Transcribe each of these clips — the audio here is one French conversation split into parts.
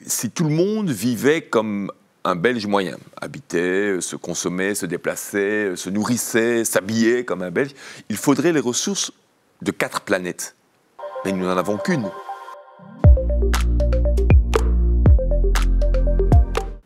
si tout le monde vivait comme un Belge moyen, habitait, se consommait, se déplaçait, se nourrissait, s'habillait comme un Belge, il faudrait les ressources de 4 planètes. Mais nous n'en avons qu'une.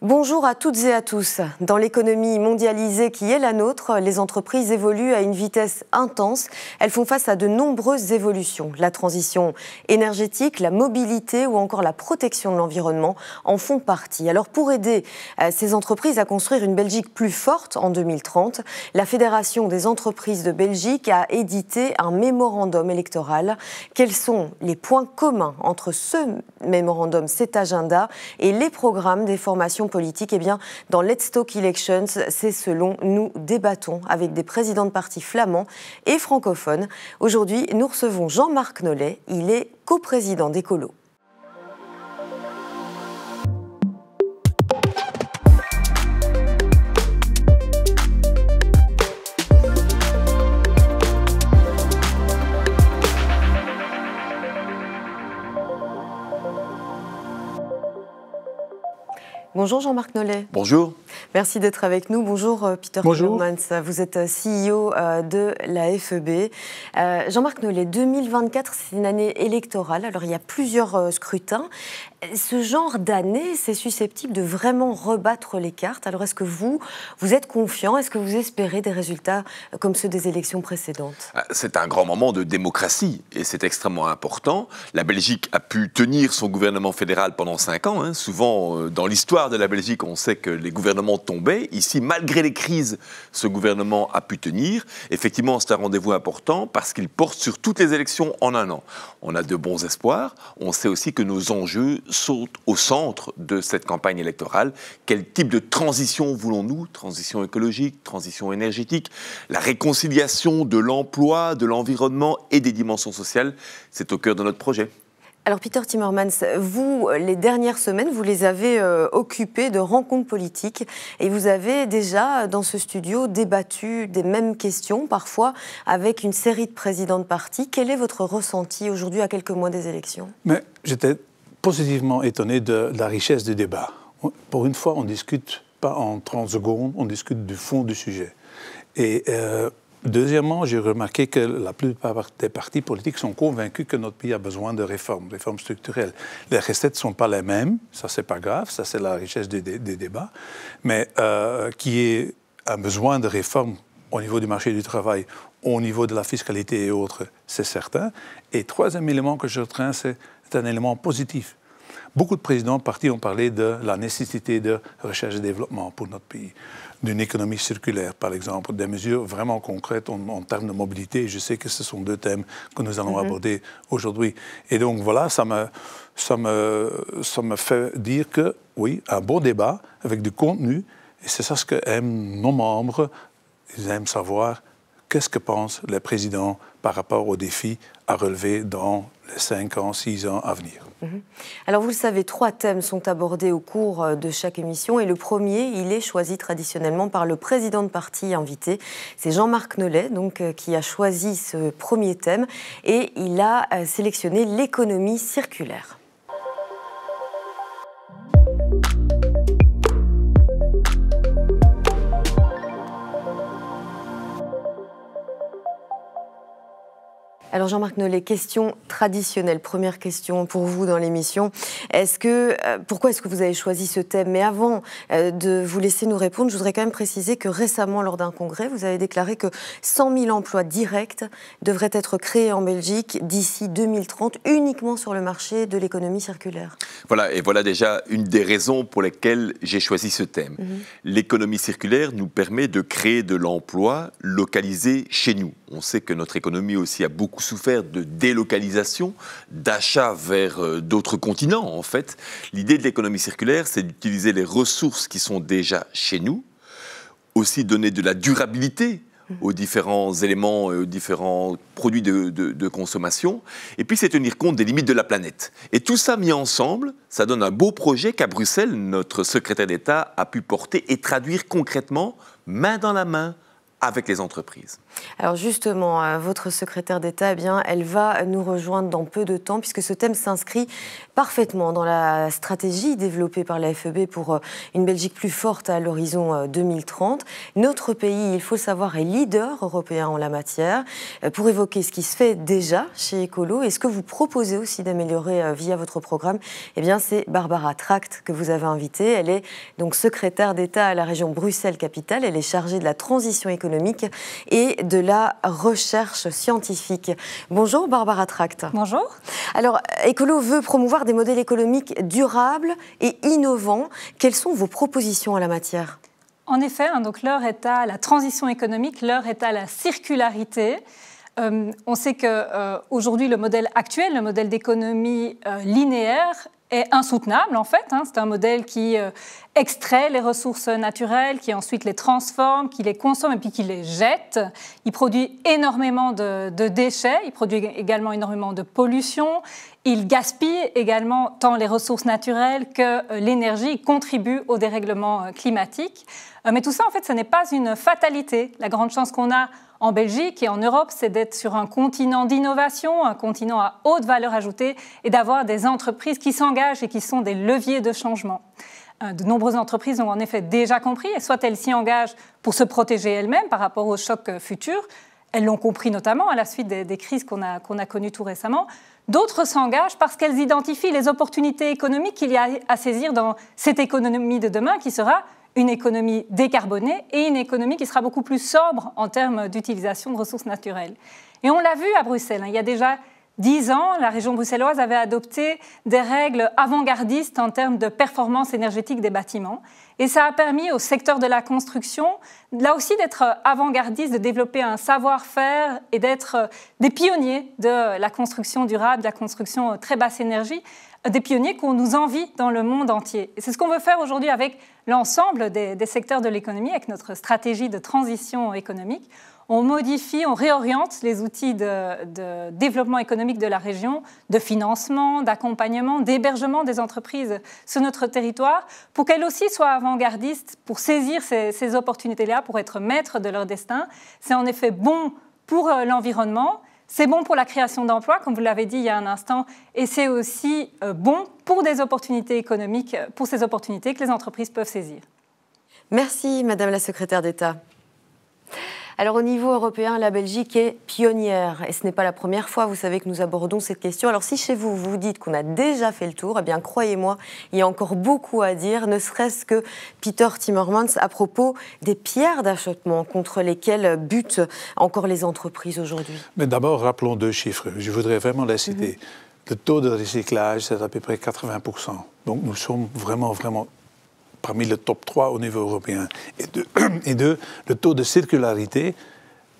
Bonjour à toutes et à tous. Dans l'économie mondialisée qui est la nôtre, les entreprises évoluent à une vitesse intense. Elles font face à de nombreuses évolutions. La transition énergétique, la mobilité ou encore la protection de l'environnement en font partie. Alors pour aider ces entreprises à construire une Belgique plus forte en 2030, la Fédération des entreprises de Belgique a édité un mémorandum électoral. Quels sont les points communs entre ce mémorandum, cet agenda et les programmes des formations politiques? Eh bien, dans Let's Talk Elections, c'est ce dont nous débattons avec des présidents de partis flamands et francophones. Aujourd'hui, nous recevons Jean-Marc Nollet. Il est coprésident d'Ecolo. Bonjour Jean-Marc Nollet. Bonjour. Merci d'être avec nous. Bonjour Peter Timmermans. Vous êtes CEO de la FEB. Jean-Marc Nollet, 2024, c'est une année électorale. Alors il y a plusieurs scrutins. Ce genre d'année, c'est susceptible de vraiment rebattre les cartes. Alors est-ce que vous êtes confiant? Est-ce que vous espérez des résultats comme ceux des élections précédentes? C'est un grand moment de démocratie et c'est extrêmement important. La Belgique a pu tenir son gouvernement fédéral pendant 5 ans. Souvent, dans l'histoire de la Belgique, on sait que les gouvernements tombaient. Ici, malgré les crises, ce gouvernement a pu tenir. Effectivement, c'est un rendez-vous important parce qu'il porte sur toutes les élections en un an. On a de bons espoirs. On sait aussi que nos enjeux sont au centre de cette campagne électorale. Quel type de transition voulons-nous? Transition écologique, transition énergétique, la réconciliation de l'emploi, de l'environnement et des dimensions sociales, c'est au cœur de notre projet. Alors Peter Timmermans, vous, les dernières semaines, vous les avez occupées de rencontres politiques et vous avez déjà, dans ce studio, débattu des mêmes questions, parfois avec une série de présidents de partis. Quel est votre ressenti aujourd'hui à quelques mois des élections? Mais j'étais positivement étonné de la richesse du débat. Pour une fois, on ne discute pas en 30 secondes, on discute du fond du sujet. Et deuxièmement, j'ai remarqué que la plupart des partis politiques sont convaincus que notre pays a besoin de réformes structurelles. Les recettes ne sont pas les mêmes, ça c'est pas grave, ça c'est la richesse des débats, mais qu'il y ait un besoin de réformes au niveau du marché du travail, au niveau de la fiscalité et autres, c'est certain. Et troisième élément que je retiens, c'est un élément positif. Beaucoup de présidents de partis ont parlé de la nécessité de recherche et développement pour notre pays, d'une économie circulaire, par exemple, des mesures vraiment concrètes en termes de mobilité. Je sais que ce sont 2 thèmes que nous allons aborder aujourd'hui. Et donc voilà, ça me fait dire que, oui, un bon débat avec du contenu, et c'est ça ce qu'aiment nos membres, ils aiment savoir qu'est-ce que pensent les présidents par rapport aux défis à relever dans les 5 ans, 6 ans à venir. Alors vous le savez, 3 thèmes sont abordés au cours de chaque émission et le premier, il est choisi traditionnellement par le président de parti invité. C'est Jean-Marc Nollet donc, qui a choisi ce premier thème et il a sélectionné l'économie circulaire. Alors Jean-Marc Nollet, question traditionnelle, première question pour vous dans l'émission. Pourquoi est-ce que vous avez choisi ce thème? Mais avant de vous laisser nous répondre, je voudrais quand même préciser que récemment, lors d'un congrès, vous avez déclaré que 100 000 emplois directs devraient être créés en Belgique d'ici 2030, uniquement sur le marché de l'économie circulaire. Voilà, et voilà déjà une des raisons pour lesquelles j'ai choisi ce thème. L'économie circulaire nous permet de créer de l'emploi localisé chez nous. On sait que notre économie aussi a beaucoup souffert de délocalisation, d'achat vers d'autres continents, en fait. L'idée de l'économie circulaire, c'est d'utiliser les ressources qui sont déjà chez nous, aussi donner de la durabilité aux différents éléments et aux différents produits de consommation, et puis c'est tenir compte des limites de la planète. Et tout ça mis ensemble, ça donne un beau projet qu'à Bruxelles, notre secrétaire d'État a pu porter et traduire concrètement, main dans la main, avec les entreprises. Alors justement, votre secrétaire d'État, eh bien, elle va nous rejoindre dans peu de temps, puisque ce thème s'inscrit parfaitement dans la stratégie développée par la FEB pour une Belgique plus forte à l'horizon 2030. Notre pays, il faut le savoir, est leader européen en la matière. Pour évoquer ce qui se fait déjà chez Ecolo et ce que vous proposez aussi d'améliorer via votre programme, eh bien, c'est Barbara Tract que vous avez invitée. Elle est donc secrétaire d'État à la région Bruxelles-Capitale. Elle est chargée de la transition économique et de la recherche scientifique. Bonjour Barbara Tract. Bonjour. Alors, Ecolo veut promouvoir des modèles économiques durables et innovants. Quelles sont vos propositions en la matière ? En effet, donc l'heure est à la transition économique, l'heure est à la circularité. On sait qu'aujourd'hui, le modèle actuel, le modèle d'économie linéaire, est insoutenable en fait. C'est un modèle qui extrait les ressources naturelles, qui ensuite les transforme, qui les consomme et puis qui les jette. Il produit énormément de déchets, il produit également énormément de pollution. Il gaspille également tant les ressources naturelles que l'énergie. Il contribue au dérèglement climatique. Mais tout ça, en fait, ce n'est pas une fatalité. La grande chance qu'on a en Belgique et en Europe, c'est d'être sur un continent d'innovation, un continent à haute valeur ajoutée et d'avoir des entreprises qui s'engagent et qui sont des leviers de changement. De nombreuses entreprises ont en effet déjà compris, et soit elles s'y engagent pour se protéger elles-mêmes par rapport aux chocs futurs, elles l'ont compris notamment à la suite des crises qu'on a connues tout récemment. D'autres s'engagent parce qu'elles identifient les opportunités économiques qu'il y a à saisir dans cette économie de demain qui sera une économie décarbonée et une économie qui sera beaucoup plus sobre en termes d'utilisation de ressources naturelles. Et on l'a vu à Bruxelles, il y a déjà 10 ans, la région bruxelloise avait adopté des règles avant-gardistes en termes de performance énergétique des bâtiments. Et ça a permis au secteur de la construction, là aussi, d'être avant-gardiste, de développer un savoir-faire et d'être des pionniers de la construction durable, de la construction très basse énergie, des pionniers qu'on nous envie dans le monde entier. Et c'est ce qu'on veut faire aujourd'hui avec l'ensemble des secteurs de l'économie, avec notre stratégie de transition économique. On modifie, on réoriente les outils de développement économique de la région, de financement, d'accompagnement, d'hébergement des entreprises sur notre territoire, pour qu'elles aussi soient avant-gardistes, pour saisir ces opportunités-là, pour être maîtres de leur destin. C'est en effet bon pour l'environnement, c'est bon pour la création d'emplois, comme vous l'avez dit il y a un instant, et c'est aussi bon pour des opportunités économiques, pour ces opportunités que les entreprises peuvent saisir. Merci, Madame la Secrétaire d'État. Alors au niveau européen, la Belgique est pionnière et ce n'est pas la première fois, vous savez, que nous abordons cette question. Alors si chez vous, vous dites qu'on a déjà fait le tour, eh bien croyez-moi, il y a encore beaucoup à dire, ne serait-ce que Peter Timmermans à propos des pierres d'achoppement contre lesquelles butent encore les entreprises aujourd'hui. Mais d'abord, rappelons 2 chiffres, je voudrais vraiment les citer. Le taux de recyclage, c'est à peu près 80%. Donc nous sommes vraiment parmi le top 3 au niveau européen. Et deux, le taux de circularité,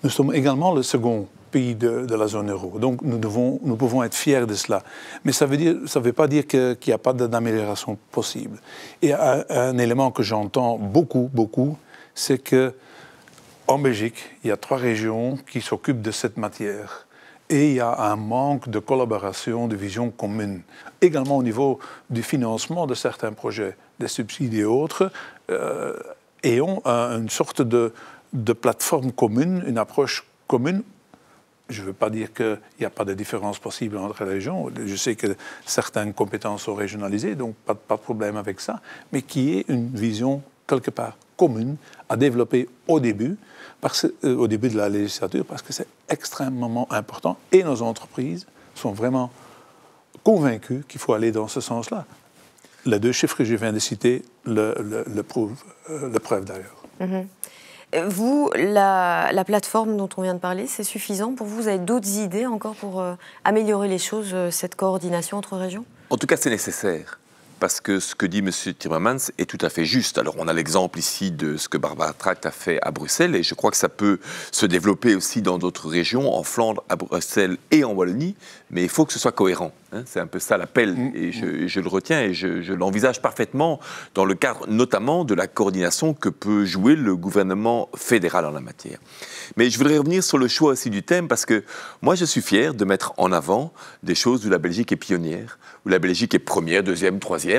nous sommes également le second pays de la zone euro. Donc nous pouvons être fiers de cela. Mais ça ne veut pas dire qu'il n'y a pas d'amélioration possible. Et un élément que j'entends beaucoup, c'est qu'en Belgique, il y a 3 régions qui s'occupent de cette matière. Et il y a un manque de collaboration, de vision commune. Également au niveau du financement de certains projets, des subsides et autres, ayons une sorte de plateforme commune, une approche commune. Je ne veux pas dire qu'il n'y a pas de différence possible entre les régions. Je sais que certaines compétences sont régionalisées, donc pas de problème avec ça, mais qui est une vision quelque part commune à développer au début de la législature, parce que c'est extrêmement important et nos entreprises sont vraiment convaincues qu'il faut aller dans ce sens-là. Les 2 chiffres que je viens de citer le prouvent d'ailleurs. Vous, la plateforme dont on vient de parler, c'est suffisant pour vous? Vous avez d'autres idées encore pour améliorer les choses, cette coordination entre régions? En tout cas, c'est nécessaire. Parce que ce que dit M. Timmermans est tout à fait juste. Alors, on a l'exemple ici de ce que Barbara Tract a fait à Bruxelles, et je crois que ça peut se développer aussi dans d'autres régions, en Flandre, à Bruxelles et en Wallonie, mais il faut que ce soit cohérent. C'est un peu ça l'appel, et je le retiens, et je l'envisage parfaitement dans le cadre notamment de la coordination que peut jouer le gouvernement fédéral en la matière. Mais je voudrais revenir sur le choix aussi du thème, parce que moi, je suis fier de mettre en avant des choses où la Belgique est pionnière, où la Belgique est première, deuxième, troisième.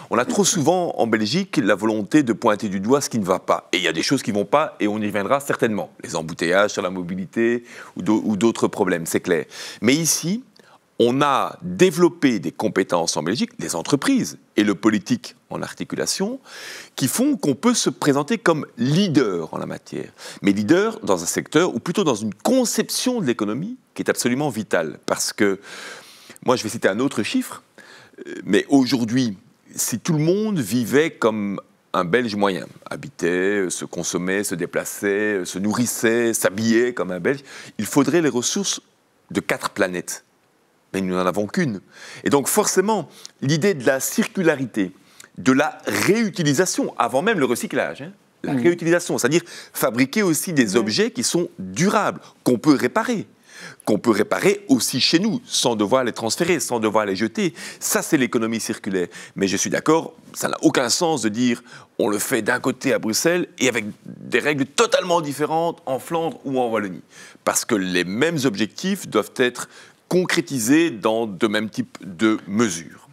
On a trop souvent en Belgique la volonté de pointer du doigt ce qui ne va pas. Et il y a des choses qui ne vont pas, et on y reviendra certainement. Les embouteillages sur la mobilité ou d'autres problèmes, c'est clair. Mais ici, On a développé des compétences en Belgique, les entreprises et le politique en articulation, qui font qu'on peut se présenter comme leader en la matière. Mais leader dans un secteur, ou plutôt dans une conception de l'économie, qui est absolument vitale. Parce que, moi je vais citer un autre chiffre, mais aujourd'hui, si tout le monde vivait comme un Belge moyen, habitait, se consommait, se déplaçait, se nourrissait, s'habillait comme un Belge, il faudrait les ressources de 4 planètes. Mais nous n'en avons qu'une. Et donc forcément, l'idée de la circularité, de la réutilisation, avant même le recyclage, la réutilisation, c'est-à-dire fabriquer aussi des objets qui sont durables, qu'on peut réparer aussi chez nous, sans devoir les transférer, sans devoir les jeter. Ça, c'est l'économie circulaire. Mais je suis d'accord, ça n'a aucun sens de dire on le fait d'un côté à Bruxelles et avec des règles totalement différentes en Flandre ou en Wallonie. Parce que les mêmes objectifs doivent être concrétisés dans de mêmes types de mesures.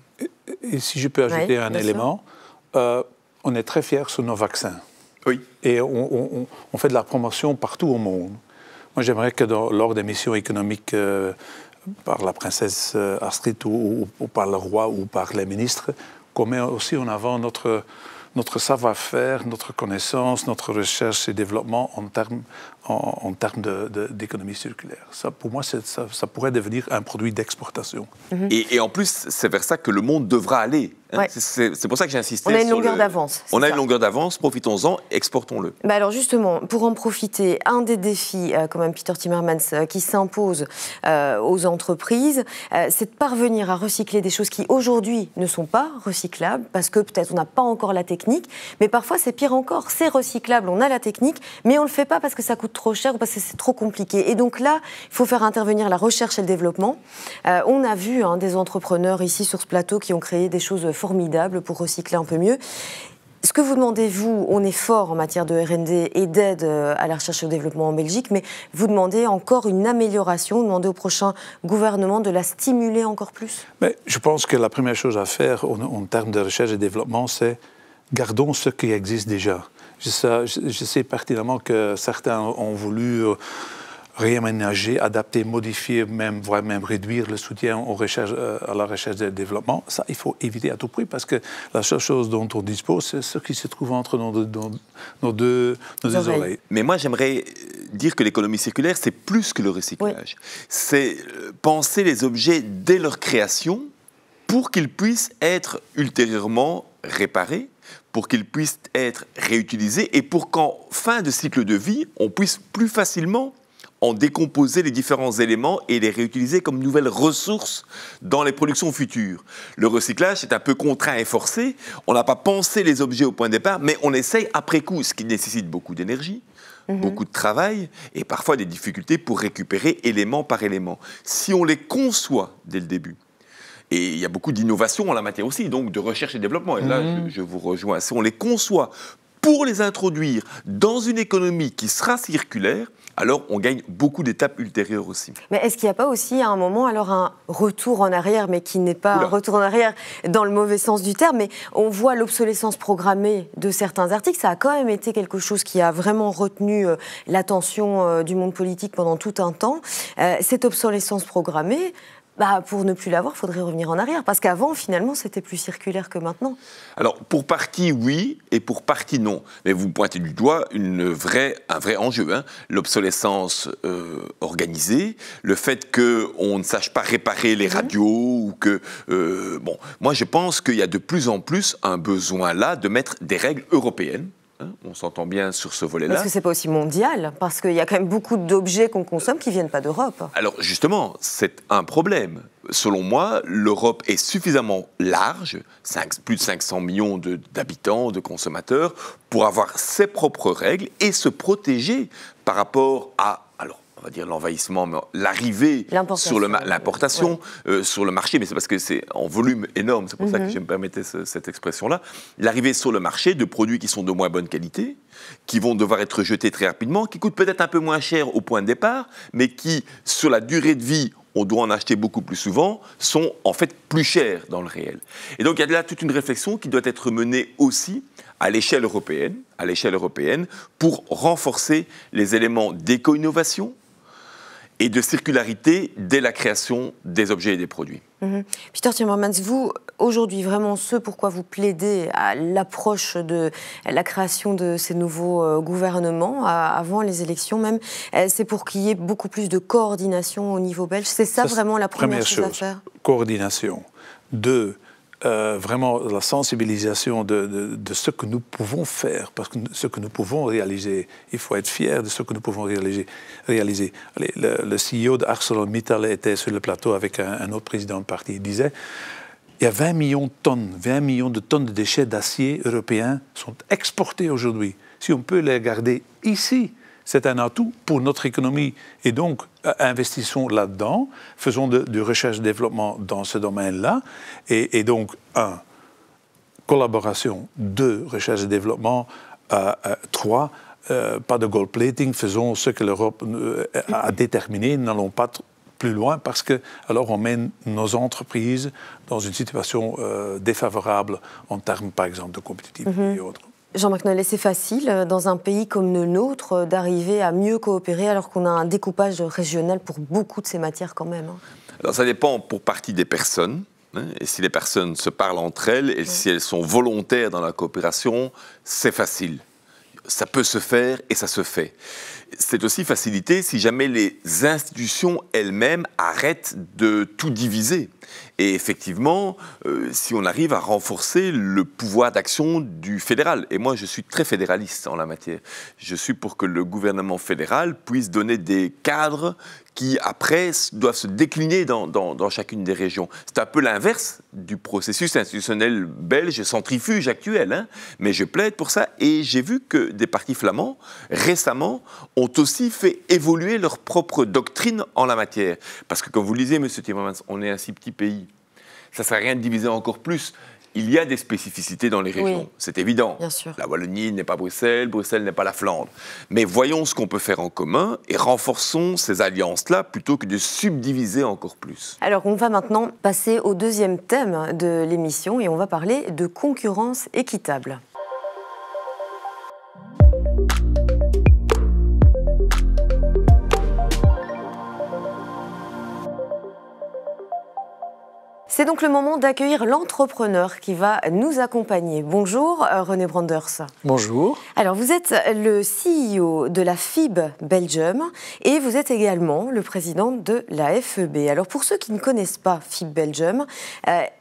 Et si je peux ajouter un élément, on est très fiers sur nos vaccins. Oui. Et on fait de la promotion partout au monde. Moi, j'aimerais que lors des missions économiques par la princesse Astrid ou par le roi ou par les ministres, qu'on met aussi en avant notre savoir-faire, notre connaissance, notre recherche et développement en termes d'économie circulaire. Ça, pour moi, ça pourrait devenir un produit d'exportation. Et en plus, c'est vers ça que le monde devra aller. Ouais. C'est pour ça que j'ai insisté. On a une longueur d'avance. On a une longueur d'avance, profitons-en, exportons-le. Bah alors justement, pour en profiter, un des défis, quand même Peter Timmermans, qui s'impose aux entreprises, c'est de parvenir à recycler des choses qui aujourd'hui ne sont pas recyclables, parce que peut-être on n'a pas encore la technique, mais parfois c'est pire encore, c'est recyclable, on a la technique, mais on ne le fait pas parce que ça coûte trop cher ou parce que c'est trop compliqué. Et donc là, il faut faire intervenir la recherche et le développement. On a vu des entrepreneurs ici sur ce plateau qui ont créé des choses formidables pour recycler un peu mieux. Ce que vous demandez, vous, on est fort en matière de R&D et d'aide à la recherche et au développement en Belgique, mais vous demandez encore une amélioration, vous demandez au prochain gouvernement de la stimuler encore plus? Mais je pense que la première chose à faire en termes de recherche et développement, c'est gardons ce qui existe déjà. Je sais pertinemment que certains ont voulu réaménager, adapter, modifier, voire même réduire le soutien à la recherche et au développement. Ça, il faut éviter à tout prix parce que la seule chose dont on dispose, c'est ce qui se trouve entre nos deux oreilles. Mais moi, j'aimerais dire que l'économie circulaire, c'est plus que le recyclage. Oui. C'est penser les objets dès leur création pour qu'ils puissent être ultérieurement réparés, pour qu'ils puissent être réutilisés et pour qu'en fin de cycle de vie, on puisse plus facilement en décomposer les différents éléments et les réutiliser comme nouvelles ressources dans les productions futures. Le recyclage, c'est un peu contraint et forcé. On n'a pas pensé les objets au point de départ, mais on essaye après coup, ce qui nécessite beaucoup d'énergie, beaucoup de travail et parfois des difficultés pour récupérer élément par élément. Si on les conçoit dès le début, et il y a beaucoup d'innovation en la matière aussi, donc de recherche et développement, et là je vous rejoins, si on les conçoit pour les introduire dans une économie qui sera circulaire, alors on gagne beaucoup d'étapes ultérieures aussi. Mais est-ce qu'il n'y a pas aussi à un moment alors un retour en arrière, mais qui n'est pas un retour en arrière dans le mauvais sens du terme, mais on voit l'obsolescence programmée de certains articles, ça a quand même été quelque chose qui a vraiment retenu l'attention du monde politique pendant tout un temps. Cette obsolescence programmée, pour ne plus l'avoir, il faudrait revenir en arrière, parce qu'avant, finalement, c'était plus circulaire que maintenant. Alors, pour partie, oui, et pour partie, non. Mais vous pointez du doigt un vrai enjeu, l'obsolescence organisée, le fait qu'on ne sache pas réparer les radios, ou que... moi, je pense qu'il y a de plus en plus un besoin là de mettre des règles européennes. On s'entend bien sur ce volet-là. Parce que ce n'est pas aussi mondial, parce qu'il y a quand même beaucoup d'objets qu'on consomme qui ne viennent pas d'Europe. Alors justement, c'est un problème. Selon moi, l'Europe est suffisamment large, plus de 500 millions d'habitants, de consommateurs, pour avoir ses propres règles et se protéger par rapport à... on va dire l'envahissement, mais l'arrivée sur l'importation sur le marché, mais c'est parce que c'est en volume énorme, c'est pour ça que je me permettais cette expression-là, l'arrivée sur le marché de produits qui sont de moins bonne qualité, qui vont devoir être jetés très rapidement, qui coûtent peut-être un peu moins cher au point de départ, mais qui, sur la durée de vie, on doit en acheter beaucoup plus souvent, sont en fait plus chers dans le réel. Et donc il y a là toute une réflexion qui doit être menée aussi à l'échelle européenne, pour renforcer les éléments d'éco-innovation, et de circularité dès la création des objets et des produits. Peter Timmermans, vous, aujourd'hui, vraiment ce pourquoi vous plaidez à l'approche de la création de ces nouveaux gouvernements, avant les élections même, c'est pour qu'il y ait beaucoup plus de coordination au niveau belge. C'est ça vraiment la première chose à faire? Coordination. 2, vraiment la sensibilisation de ce que nous pouvons faire, parce que ce que nous pouvons réaliser, il faut être fier de ce que nous pouvons réaliser. Allez, le CEO d'ArcelorMittal était sur le plateau avec un autre président de parti. Il disait, il y a 20 millions de tonnes de déchets d'acier européens sont exportés aujourd'hui. Si on peut les garder ici, c'est un atout pour notre économie. Et donc, investissons là-dedans, faisons de recherche et développement dans ce domaine-là. Et donc, 1, collaboration. 2, recherche et développement. 3, pas de gold plating, faisons ce que l'Europe a déterminé, n'allons pas plus loin parce que alors on met nos entreprises dans une situation défavorable en termes, par exemple, de compétitivité et autres. Jean-Marc Nollet, c'est facile, dans un pays comme le nôtre, d'arriver à mieux coopérer alors qu'on a un découpage régional pour beaucoup de ces matières quand même. Alors ça dépend pour partie des personnes. Et si les personnes se parlent entre elles et si elles sont volontaires dans la coopération, c'est facile. Ça peut se faire et ça se fait. C'est aussi facilité si jamais les institutions elles-mêmes arrêtent de tout diviser. Et effectivement, si on arrive à renforcer le pouvoir d'action du fédéral. Et moi, je suis très fédéraliste en la matière. Je suis pour que le gouvernement fédéral puisse donner des cadres qui, après, doivent se décliner dans chacune des régions. C'est un peu l'inverse du processus institutionnel belge centrifuge actuel. Hein. Mais je plaide pour ça. Et j'ai vu que des partis flamands, récemment, ont aussi fait évoluer leur propre doctrine en la matière. Parce que, comme vous le disiez, M. Timmermans, on est un si petit pays. Ça ne sert à rien de diviser encore plus. Il y a des spécificités dans les régions, oui, c'est évident. Bien sûr. La Wallonie n'est pas Bruxelles, Bruxelles n'est pas la Flandre. Mais voyons ce qu'on peut faire en commun et renforçons ces alliances-là plutôt que de subdiviser encore plus. Alors, on va maintenant passer au deuxième thème de l'émission et on va parler de concurrence équitable. C'est donc le moment d'accueillir l'entrepreneur qui va nous accompagner. Bonjour René Branders. Bonjour. Alors vous êtes le CEO de la FIB Belgium et vous êtes également le président de la FEB. Alors pour ceux qui ne connaissent pas FIB Belgium,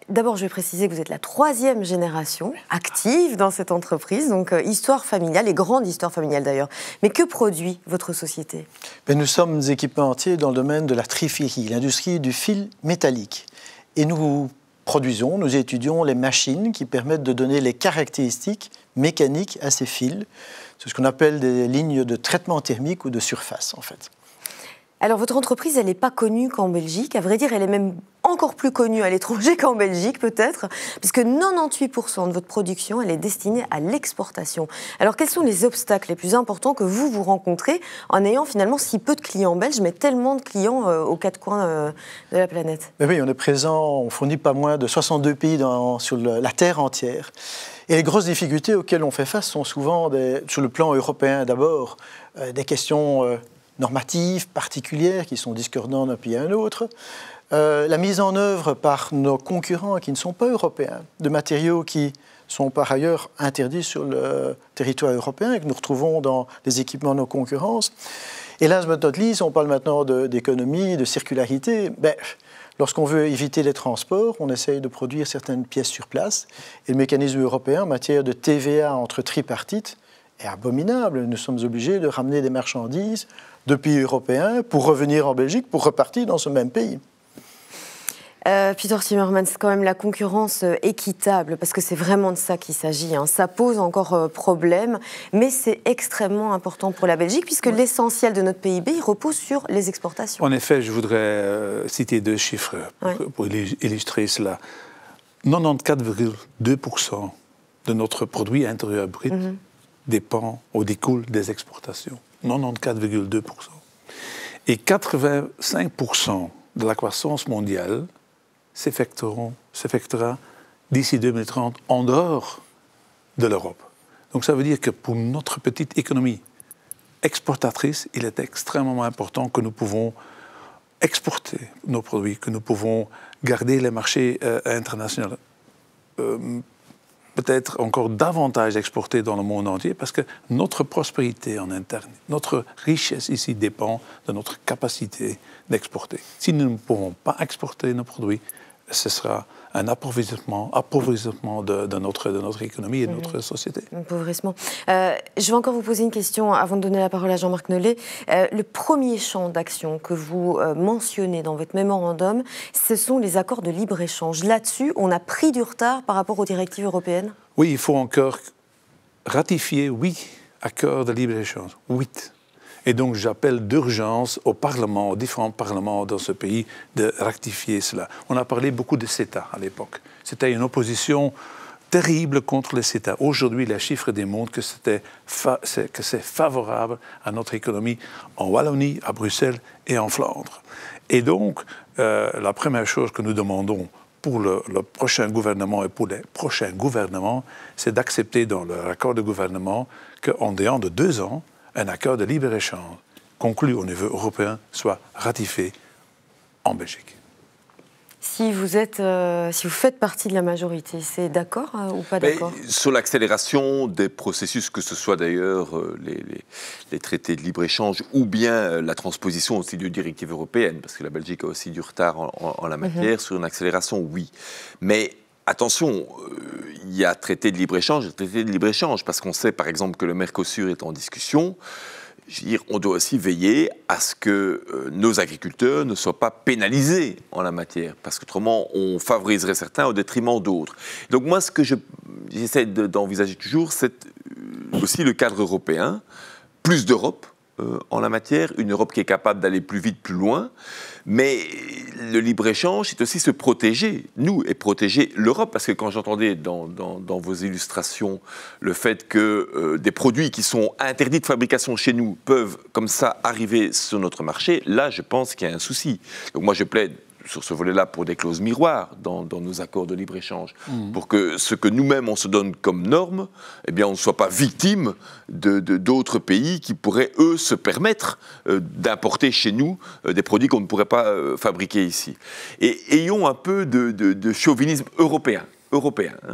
d'abord je vais préciser que vous êtes la 3e génération active dans cette entreprise, donc histoire familiale et grande histoire familiale d'ailleurs. Mais que produit votre société ? Nous sommes équipementiers dans le domaine de la trifilerie, l'industrie du fil métallique. Et nous produisons, nous étudions les machines qui permettent de donner les caractéristiques mécaniques à ces fils. C'est ce qu'on appelle des lignes de traitement thermique ou de surface, en fait. Alors, votre entreprise, elle n'est pas connue qu'en Belgique. À vrai dire, elle est même encore plus connue à l'étranger qu'en Belgique, peut-être, puisque 98% de votre production, elle est destinée à l'exportation. Alors, quels sont les obstacles les plus importants que vous rencontrez en ayant finalement si peu de clients belges, mais tellement de clients aux 4 coins de la planète ? Oui, on est présent, on fournit pas moins de 62 pays sur la Terre entière. Et les grosses difficultés auxquelles on fait face sont souvent, sur le plan européen d'abord, des questions normatives particulières qui sont discordantes d'un pays à un autre. La mise en œuvre par nos concurrents qui ne sont pas européens de matériaux qui sont par ailleurs interdits sur le territoire européen et que nous retrouvons dans les équipements de nos concurrents. Et last but not least, on parle maintenant d'économie, de circularité. Lorsqu'on veut éviter les transports, on essaye de produire certaines pièces sur place. Et le mécanisme européen en matière de TVA entre tripartites est abominable. Nous sommes obligés de ramener des marchandises de pays européens pour revenir en Belgique, pour repartir dans ce même pays. Peter Timmermans, c'est quand même la concurrence équitable, parce que c'est vraiment de ça qu'il s'agit. Hein. Ça pose encore problème, mais c'est extrêmement important pour la Belgique, puisque l'essentiel de notre PIB il repose sur les exportations. En effet, je voudrais citer 2 chiffres pour illustrer cela. 94,2% de notre produit intérieur brut dépend ou découle des exportations. 94,2%. Et 85% de la croissance mondiale s'effectuera d'ici 2030 en dehors de l'Europe. Donc ça veut dire que pour notre petite économie exportatrice, il est extrêmement important que nous pouvons exporter nos produits, que nous pouvons garder les marchés internationaux. Peut-être encore davantage exporter dans le monde entier parce que notre prospérité en interne, notre richesse ici dépend de notre capacité d'exporter. Si nous ne pouvons pas exporter nos produits, ce sera un appauvrissement de notre économie et de notre société. Un appauvrissement. Je vais encore vous poser une question avant de donner la parole à Jean-Marc Nollet. Le premier champ d'action que vous mentionnez dans votre mémorandum, ce sont les accords de libre-échange. Là-dessus, on a pris du retard par rapport aux directives européennes? Oui, il faut encore ratifier 8 accords de libre-échange. 8. Et donc, j'appelle d'urgence au Parlement, aux différents parlements dans ce pays, de ratifier cela. On a parlé beaucoup de CETA à l'époque. C'était une opposition terrible contre le CETA. Aujourd'hui, les chiffres démontrent que c'est favorable à notre économie en Wallonie, à Bruxelles et en Flandre. Et donc, la première chose que nous demandons pour le prochain gouvernement et pour les prochains gouvernements, c'est d'accepter dans leur accord de gouvernement qu'en dehors de 2 ans, un accord de libre-échange conclu au niveau européen soit ratifié en Belgique. Si vous faites partie de la majorité, c'est d'accord ou pas d'accord? Sur l'accélération des processus, que ce soit d'ailleurs les traités de libre-échange ou bien la transposition aussi de directives européennes, parce que la Belgique a aussi du retard en la matière, sur une accélération, oui. Mais attention, il y a traité de libre-échange et traité de libre-échange, parce qu'on sait par exemple que le Mercosur est en discussion. Je veux dire, on doit aussi veiller à ce que nos agriculteurs ne soient pas pénalisés en la matière, parce qu'autrement, on favoriserait certains au détriment d'autres. Donc moi, ce que j'essaie d'envisager toujours, c'est aussi le cadre européen, plus d'Europe en la matière, une Europe qui est capable d'aller plus vite, plus loin. Mais le libre-échange, c'est aussi se protéger, nous, et protéger l'Europe. Parce que quand j'entendais dans vos illustrations le fait que des produits qui sont interdits de fabrication chez nous peuvent, comme ça, arriver sur notre marché, là, je pense qu'il y a un souci. Donc moi, je plaide sur ce volet-là pour des clauses miroirs dans nos accords de libre-échange, pour que ce que nous-mêmes on se donne comme norme, eh bien on ne soit pas victime d'autres pays qui pourraient, eux, se permettre d'importer chez nous des produits qu'on ne pourrait pas fabriquer ici. Et ayons un peu de chauvinisme européen.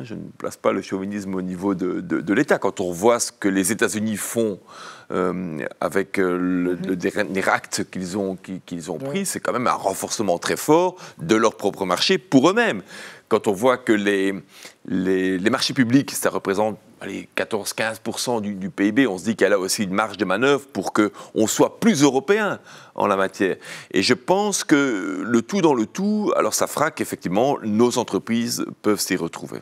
Je ne place pas le chauvinisme au niveau de l'État. Quand on voit ce que les États-Unis font avec le dernier acte qu'ils ont pris, c'est quand même un renforcement très fort de leur propre marché pour eux-mêmes. Quand on voit que les marchés publics, ça représente 14-15% du PIB, on se dit qu'elle a aussi une marge de manœuvre pour qu'on soit plus européen en la matière. Et je pense que le tout dans le tout, alors ça fera qu'effectivement nos entreprises peuvent s'y retrouver.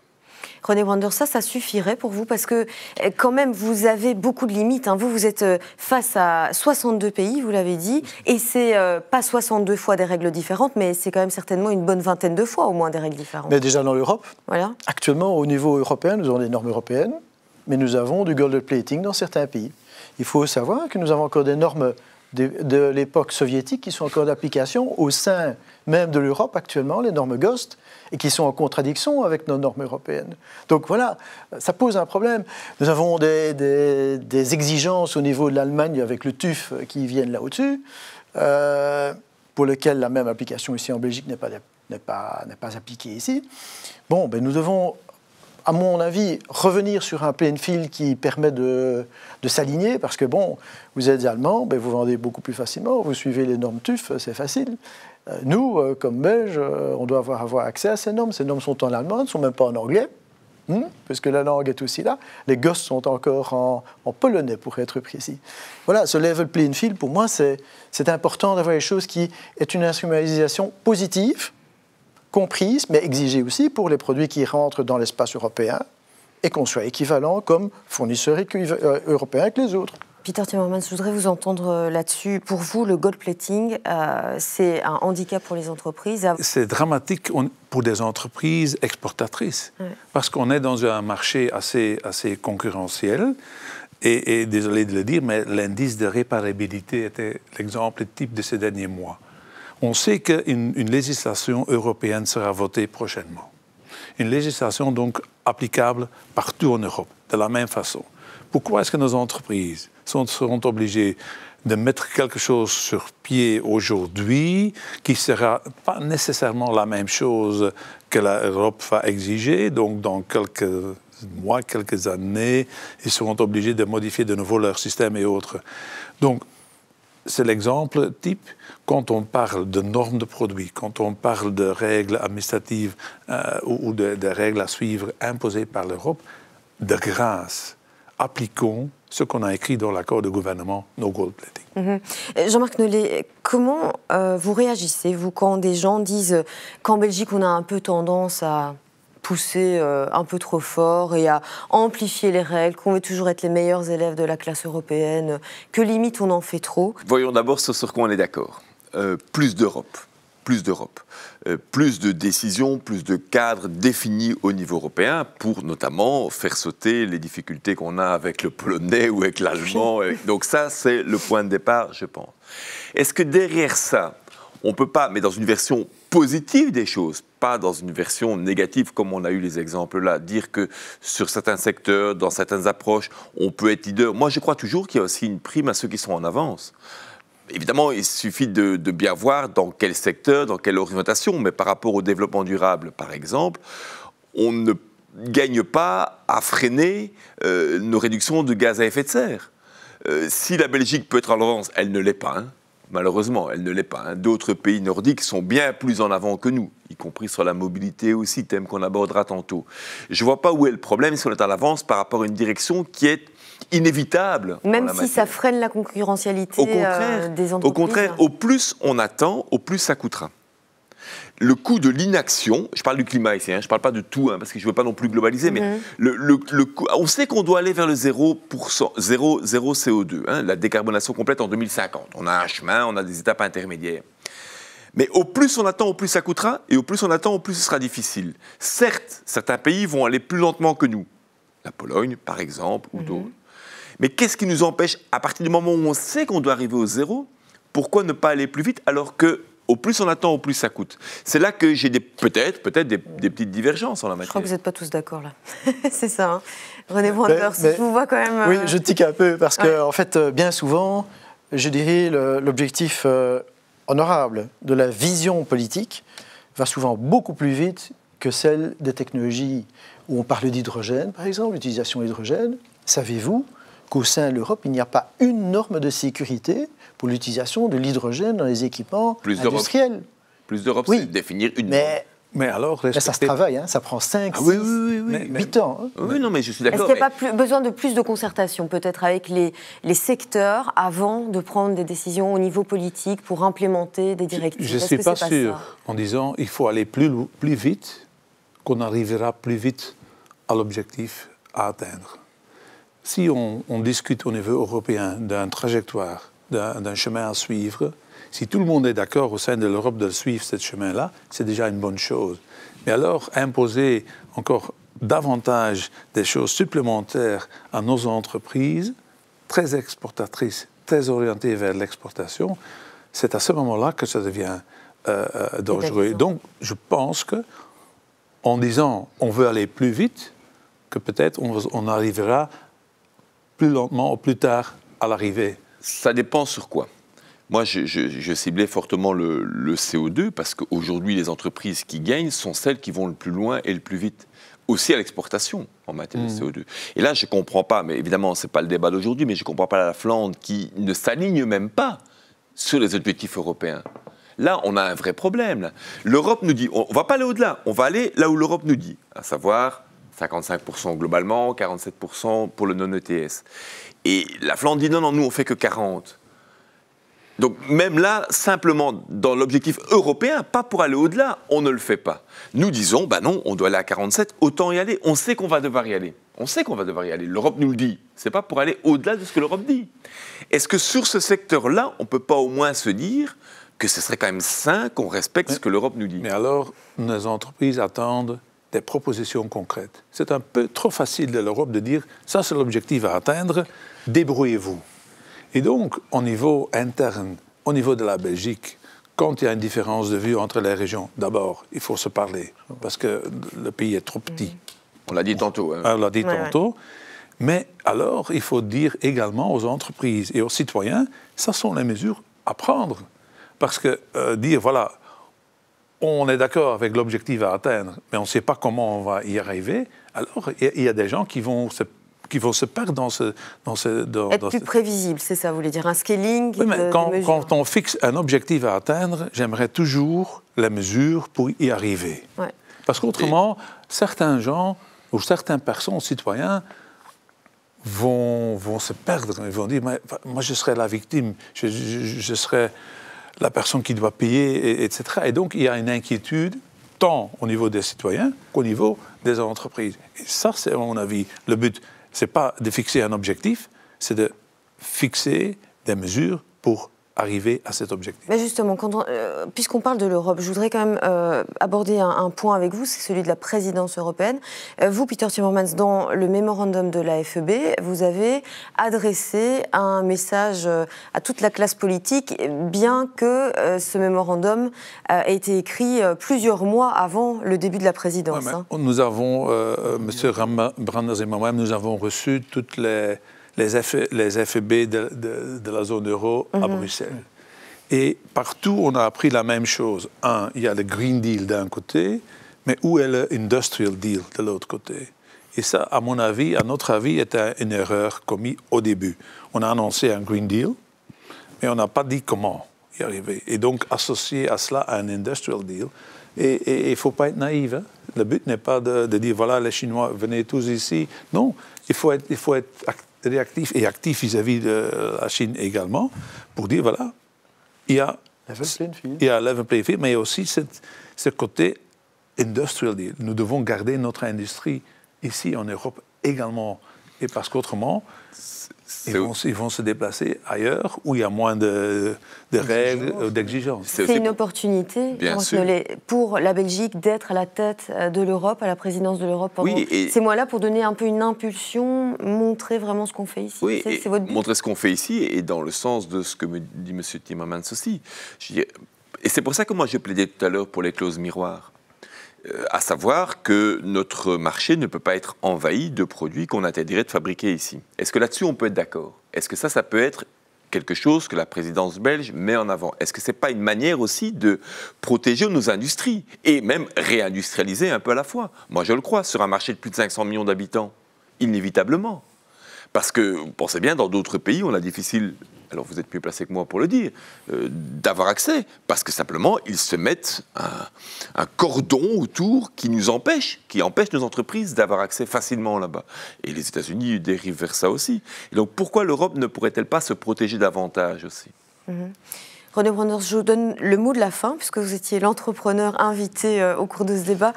René Brandeur, ça suffirait pour vous? Parce que quand même, vous avez beaucoup de limites. Hein. Vous êtes face à 62 pays, vous l'avez dit, et c'est pas 62 fois des règles différentes, mais c'est quand même certainement une bonne vingtaine de fois au moins des règles différentes. Mais déjà dans l'Europe, voilà. Actuellement, au niveau européen, nous avons des normes européennes, mais nous avons du gold plating dans certains pays. Il faut savoir que nous avons encore des normes de l'époque soviétique qui sont encore d'application au sein même de l'Europe actuellement, les normes GOST, et qui sont en contradiction avec nos normes européennes. Donc voilà, ça pose un problème. Nous avons des exigences au niveau de l'Allemagne avec le TÜV qui viennent là au-dessus, pour lesquelles la même application ici en Belgique n'est pas appliquée ici. Bon, ben nous devons, à mon avis, revenir sur un playing field qui permet de s'aligner, parce que bon, vous êtes allemand, ben vous vendez beaucoup plus facilement, vous suivez les normes TÜV, c'est facile. Nous, comme Belges, on doit avoir accès à ces normes. Ces normes sont en allemand, elles ne sont même pas en anglais, puisque la langue est aussi là. Les gosses sont encore en polonais, pour être précis. Voilà, ce level playing field, pour moi, c'est important d'avoir les choses qui est une instrumentalisation positive, comprise, mais exigée aussi pour les produits qui rentrent dans l'espace européen et qu'on soit équivalent comme fournisseur européen que les autres. Peter Timmermans, je voudrais vous entendre là-dessus. Pour vous, le gold plating, c'est un handicap pour les entreprises? C'est dramatique pour des entreprises exportatrices, parce qu'on est dans un marché assez concurrentiel. Et désolé de le dire, mais l'indice de réparabilité était l'exemple type de ces derniers mois. On sait qu'une législation européenne sera votée prochainement. une législation donc applicable partout en Europe, de la même façon. Pourquoi est-ce que nos entreprises seront obligées de mettre quelque chose sur pied aujourd'hui qui ne sera pas nécessairement la même chose que l'Europe va exiger, donc dans quelques mois, quelques années, ils seront obligés de modifier de nouveau leur système et autres. Donc, c'est l'exemple type quand on parle de normes de produits, quand on parle de règles administratives ou de règles à suivre imposées par l'Europe, de grâce, appliquons ce qu'on a écrit dans l'accord de gouvernement, no gold plating. Jean-Marc Nollet, comment vous réagissez, vous, quand des gens disent qu'en Belgique, on a un peu tendance à pousser un peu trop fort et à amplifier les règles, qu'on veut toujours être les meilleurs élèves de la classe européenne, que limite on en fait trop? Voyons d'abord sur quoi on est d'accord. Plus d'Europe. Plus d'Europe. Plus de décisions, plus de cadres définis au niveau européen pour notamment faire sauter les difficultés qu'on a avec le polonais ou avec l'allemand. Donc ça, c'est le point de départ, je pense. Est-ce que derrière ça, on ne peut pas, mais dans une version positive des choses, pas dans une version négative comme on a eu les exemples là, dire que sur certains secteurs, dans certaines approches, on peut être leader. Moi, je crois toujours qu'il y a aussi une prime à ceux qui sont en avance. Évidemment, il suffit de bien voir dans quel secteur, dans quelle orientation, mais par rapport au développement durable, par exemple, on ne gagne pas à freiner nos réductions de gaz à effet de serre. Si la Belgique peut être en avance, elle ne l'est pas, hein. Malheureusement, elle ne l'est pas. Hein. D'autres pays nordiques sont bien plus en avant que nous, y compris sur la mobilité aussi, thème qu'on abordera tantôt. Je ne vois pas où est le problème si on est en avance par rapport à une direction qui est inévitable. Même si ça freine la concurrentialité des entreprises. Au contraire, au plus on attend, au plus ça coûtera. Le coût de l'inaction, je parle du climat ici, hein, je ne parle pas de tout, hein, parce que je ne veux pas non plus globaliser, mais le coût, on sait qu'on doit aller vers le 0 CO2, hein, la décarbonation complète en 2050. On a un chemin, on a des étapes intermédiaires. Mais au plus on attend, au plus ça coûtera, et au plus on attend, au plus ce sera difficile. Certes, certains pays vont aller plus lentement que nous, la Pologne par exemple, ou d'autres. Mais qu'est-ce qui nous empêche, à partir du moment où on sait qu'on doit arriver au zéro, pourquoi ne pas aller plus vite alors que au plus on attend, au plus ça coûte? C'est là que j'ai peut-être des petites divergences en la matière. Je crois que vous n'êtes pas tous d'accord là. C'est ça, hein. René Branders, je vous vois quand même... Oui, je tique un peu parce que, en fait, bien souvent, je dirais l'objectif honorable de la vision politique va souvent beaucoup plus vite que celle des technologies où on parle d'hydrogène, par exemple, l'utilisation d'hydrogène. Savez-vous qu'au sein de l'Europe, il n'y a pas une norme de sécurité pour l'utilisation de l'hydrogène dans les équipements industriels? Plus d'Europe, oui, c'est définir une Mais alors, ça se travaille, hein, ça prend 5, 6, 8 ans. Hein. Oui, non, mais je suis d'accord. Est-ce qu'il n'y a pas besoin de plus de concertation, peut-être, avec les secteurs, avant de prendre des décisions au niveau politique pour implémenter des directives? Je ne suis pas sûr, en disant qu'il faut aller plus vite, qu'on arrivera plus vite à l'objectif à atteindre. Si on discute au niveau européen d'une trajectoire, d'un chemin à suivre, si tout le monde est d'accord au sein de l'Europe de suivre ce chemin-là, c'est déjà une bonne chose. Mais alors, imposer encore davantage des choses supplémentaires à nos entreprises, très exportatrices, très orientées vers l'exportation, c'est à ce moment-là que ça devient dangereux. Donc, je pense qu'en disant on veut aller plus vite, que peut-être on arrivera plus lentement ou plus tard à l'arrivée. Ça dépend sur quoi. Moi, je ciblais fortement le CO2 parce qu'aujourd'hui, les entreprises qui gagnent sont celles qui vont le plus loin et le plus vite. Aussi à l'exportation en matière de CO2. Et là, je ne comprends pas, mais évidemment, ce n'est pas le débat d'aujourd'hui, mais je ne comprends pas la Flandre qui ne s'aligne même pas sur les objectifs européens. Là, on a un vrai problème. L'Europe nous dit, on ne va pas aller au-delà, on va aller là où l'Europe nous dit, à savoir 55% globalement, 47% pour le non-ETS. Et la Flandre dit non, nous, on ne fait que 40%. Donc même là, simplement dans l'objectif européen, pas pour aller au-delà, on ne le fait pas. Nous disons, non, on doit aller à 47, autant y aller. On sait qu'on va devoir y aller. On sait qu'on va devoir y aller. L'Europe nous le dit. C'est pas pour aller au-delà de ce que l'Europe dit. Est-ce que sur ce secteur-là, on ne peut pas au moins se dire que ce serait quand même sain qu'on respecte ce que l'Europe nous dit? Mais alors, nos entreprises attendent des propositions concrètes. C'est un peu trop facile de l'Europe de dire, ça c'est l'objectif à atteindre, débrouillez-vous. Et donc, au niveau interne, au niveau de la Belgique, quand il y a une différence de vue entre les régions, d'abord, il faut se parler, parce que le pays est trop petit. On l'a dit tantôt. Hein. On l'a dit tantôt. Mais alors, il faut dire également aux entreprises et aux citoyens, ça sont les mesures à prendre. Parce que dire, voilà, on est d'accord avec l'objectif à atteindre, mais on ne sait pas comment on va y arriver, alors il y a des gens qui vont se perdre dans ce... Être plus prévisible, c'est ça, vous voulez dire, un scaling oui, mais quand mesures. on fixe un objectif à atteindre, j'aimerais toujours la mesure pour y arriver. Ouais. Parce qu'autrement, certains gens ou certaines personnes, citoyens, vont se perdre. Ils vont dire, moi je serai la victime, je serai la personne qui doit payer, etc. Et donc il y a une inquiétude, tant au niveau des citoyens qu'au niveau des entreprises. Et ça, c'est à mon avis, le but. Ce n'est pas de fixer un objectif, c'est de fixer des mesures pour arriver à cet objectif. Mais justement, puisqu'on parle de l'Europe, je voudrais quand même aborder un point avec vous, c'est celui de la présidence européenne. Vous, Peter Timmermans, dans le mémorandum de la FEB, vous avez adressé un message à toute la classe politique, bien que ce mémorandum ait été écrit plusieurs mois avant le début de la présidence. Ouais, nous avons, M. Branders et moi-même, nous avons reçu toutes les FEB de la zone euro à Bruxelles. Et partout, on a appris la même chose. Il y a le Green Deal d'un côté, mais où est le Industrial Deal de l'autre côté? Et ça, à mon avis, à notre avis, était une erreur commise au début. On a annoncé un Green Deal, mais on n'a pas dit comment y arriver. Et donc, associer à cela un Industrial Deal, et il ne faut pas être naïf. Hein? Le but n'est pas de dire, voilà, les Chinois, venez tous ici. Non, il faut être réactif et actif vis-à-vis de la Chine également, pour dire, voilà, il y a level playing field, mais il y a aussi ce côté industrial deal. Nous devons garder notre industrie ici en Europe également, et parce qu'autrement, ils vont se déplacer ailleurs où il y a moins de règles, d'exigences. C'est une opportunité pour la Belgique d'être à la tête de l'Europe, à la présidence de l'Europe pendant ces mois-là, pour donner un peu une impulsion, montrer vraiment ce qu'on fait ici. Oui, c'est votre but. Montrer ce qu'on fait ici et dans le sens de ce que me dit M. Timmermans aussi. Et c'est pour ça que moi je plaidais tout à l'heure pour les clauses miroirs. À savoir que notre marché ne peut pas être envahi de produits qu'on interdirait de fabriquer ici. Est-ce que là-dessus, on peut être d'accord? Est-ce que ça peut être quelque chose que la présidence belge met en avant? Est-ce que ce n'est pas une manière aussi de protéger nos industries et même réindustrialiser un peu à la fois? Moi, je le crois, sur un marché de plus de 500 millions d'habitants, inévitablement. Parce que, vous pensez bien, dans d'autres pays, on a difficile... alors vous êtes mieux placé que moi pour le dire, d'avoir accès, parce que simplement, ils se mettent un cordon autour qui empêche nos entreprises d'avoir accès facilement là-bas. Et les États-Unis dérivent vers ça aussi. Et donc pourquoi l'Europe ne pourrait-elle pas se protéger davantage aussi? René Branders, je vous donne le mot de la fin, puisque vous étiez l'entrepreneur invité au cours de ce débat.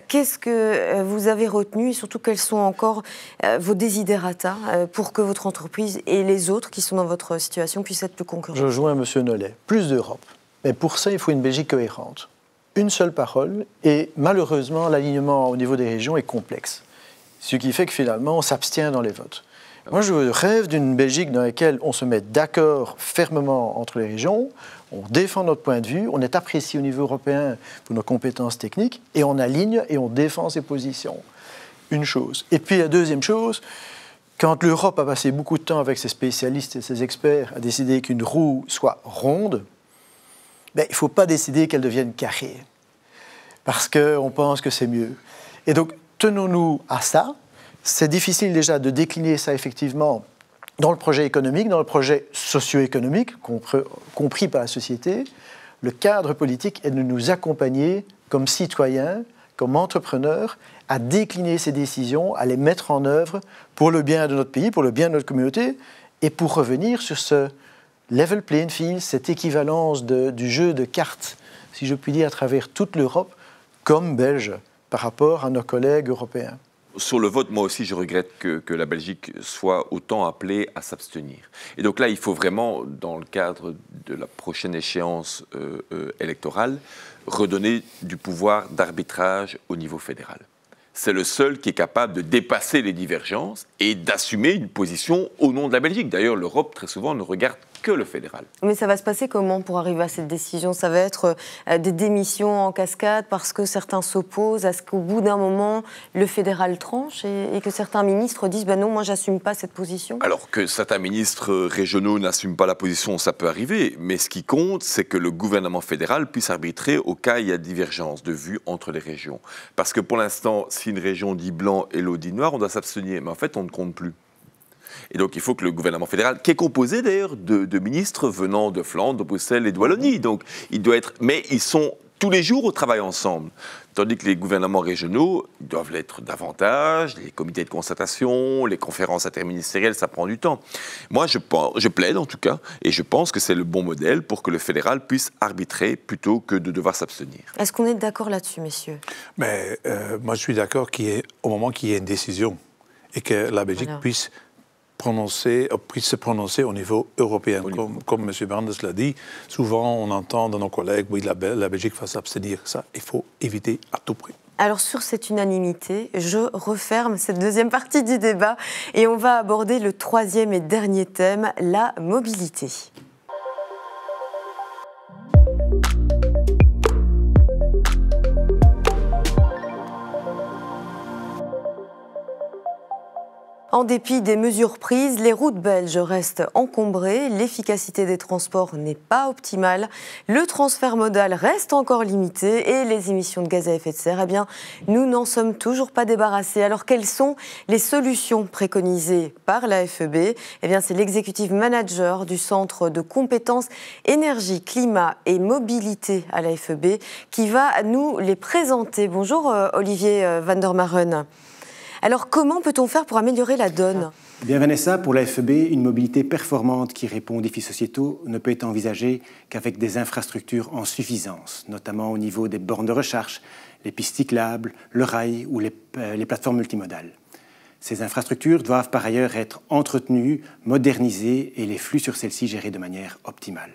Qu'est-ce que vous avez retenu et surtout quels sont encore vos desiderata pour que votre entreprise et les autres qui sont dans votre situation puissent être plus concurrents? Je rejoins M. Nollet. Plus d'Europe. Mais pour ça, il faut une Belgique cohérente. Une seule parole et malheureusement, l'alignement au niveau des régions est complexe. Ce qui fait que finalement, on s'abstient dans les votes. Moi, je rêve d'une Belgique dans laquelle on se met d'accord fermement entre les régions, on défend notre point de vue, on est apprécié au niveau européen pour nos compétences techniques, et on aligne et on défend ses positions. Une chose. Et puis la deuxième chose, quand l'Europe a passé beaucoup de temps avec ses spécialistes et ses experts à décider qu'une roue soit ronde, il ne faut pas décider qu'elle devienne carrée, parce qu'on pense que c'est mieux. Et donc, tenons-nous à ça. C'est difficile déjà de décliner ça effectivement dans le projet économique, dans le projet socio-économique, compris par la société. Le cadre politique est de nous accompagner comme citoyens, comme entrepreneurs, à décliner ces décisions, à les mettre en œuvre pour le bien de notre pays, pour le bien de notre communauté, et pour revenir sur ce level playing field, cette équivalence du jeu de cartes, si je puis dire, à travers toute l'Europe, comme Belge, par rapport à nos collègues européens. Sur le vote, moi aussi, je regrette que la Belgique soit autant appelée à s'abstenir. Et donc là, il faut vraiment, dans le cadre de la prochaine échéance électorale, redonner du pouvoir d'arbitrage au niveau fédéral. c'est le seul qui est capable de dépasser les divergences et d'assumer une position au nom de la Belgique. D'ailleurs, l'Europe, très souvent, ne regarde que le fédéral. Mais ça va se passer comment pour arriver à cette décision? Ça va être des démissions en cascade parce que certains s'opposent à ce qu'au bout d'un moment, le fédéral tranche et que certains ministres disent non, moi, j'assume pas cette position? Alors que certains ministres régionaux n'assument pas la position, ça peut arriver. Mais ce qui compte, c'est que le gouvernement fédéral puisse arbitrer au cas où il y a divergence de vues entre les régions. Parce que pour l'instant, si une région dit blanc et l'autre dit noir, on doit s'abstenir. Mais en fait, on ne compte plus. Et donc, il faut que le gouvernement fédéral, qui est composé d'ailleurs de ministres venant de Flandre, de Bruxelles et de Wallonie, donc il doit être... Mais ils sont tous les jours au travail ensemble. Tandis que les gouvernements régionaux doivent l'être davantage, les comités de concertation, les conférences interministérielles, ça prend du temps. Moi, je plaide en tout cas, et je pense que c'est le bon modèle pour que le fédéral puisse arbitrer plutôt que de devoir s'abstenir. Est-ce qu'on est d'accord là-dessus, messieurs? Mais moi, je suis d'accord qu'au moment qu'il y ait une décision et que la Belgique puisse se prononcer au niveau européen. Comme M. Brandes l'a dit, souvent on entend de nos collègues, oui, la Belgique va s'abstenir. Ça, il faut éviter à tout prix. Alors sur cette unanimité, je referme cette deuxième partie du débat et on va aborder le troisième et dernier thème, la mobilité. En dépit des mesures prises, les routes belges restent encombrées, l'efficacité des transports n'est pas optimale, le transfert modal reste encore limité et les émissions de gaz à effet de serre, eh bien, nous n'en sommes toujours pas débarrassés. Alors, quelles sont les solutions préconisées par la FEB? Eh bien, c'est l'executive manager du Centre de compétences énergie, climat et mobilité à la FEB qui va nous les présenter. Bonjour Olivier van der Maren. Alors, comment peut-on faire pour améliorer la donne? Bien, Vanessa, pour la FEB, une mobilité performante qui répond aux défis sociétaux ne peut être envisagée qu'avec des infrastructures en suffisance, notamment au niveau des bornes de recharge, les pistes cyclables, le rail ou les plateformes multimodales. Ces infrastructures doivent par ailleurs être entretenues, modernisées et les flux sur celles-ci gérés de manière optimale.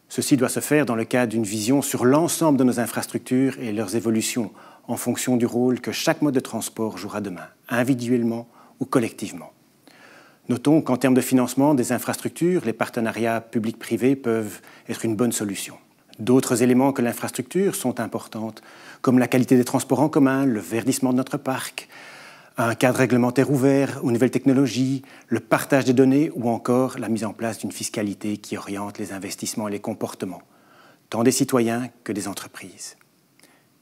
Ceci doit se faire dans le cadre d'une vision sur l'ensemble de nos infrastructures et leurs évolutions en fonction du rôle que chaque mode de transport jouera demain, individuellement ou collectivement. Notons qu'en termes de financement des infrastructures, les partenariats publics-privés peuvent être une bonne solution. D'autres éléments que l'infrastructure sont importants, comme la qualité des transports en commun, le verdissement de notre parc, un cadre réglementaire ouvert aux nouvelles technologies, le partage des données ou encore la mise en place d'une fiscalité qui oriente les investissements et les comportements, tant des citoyens que des entreprises.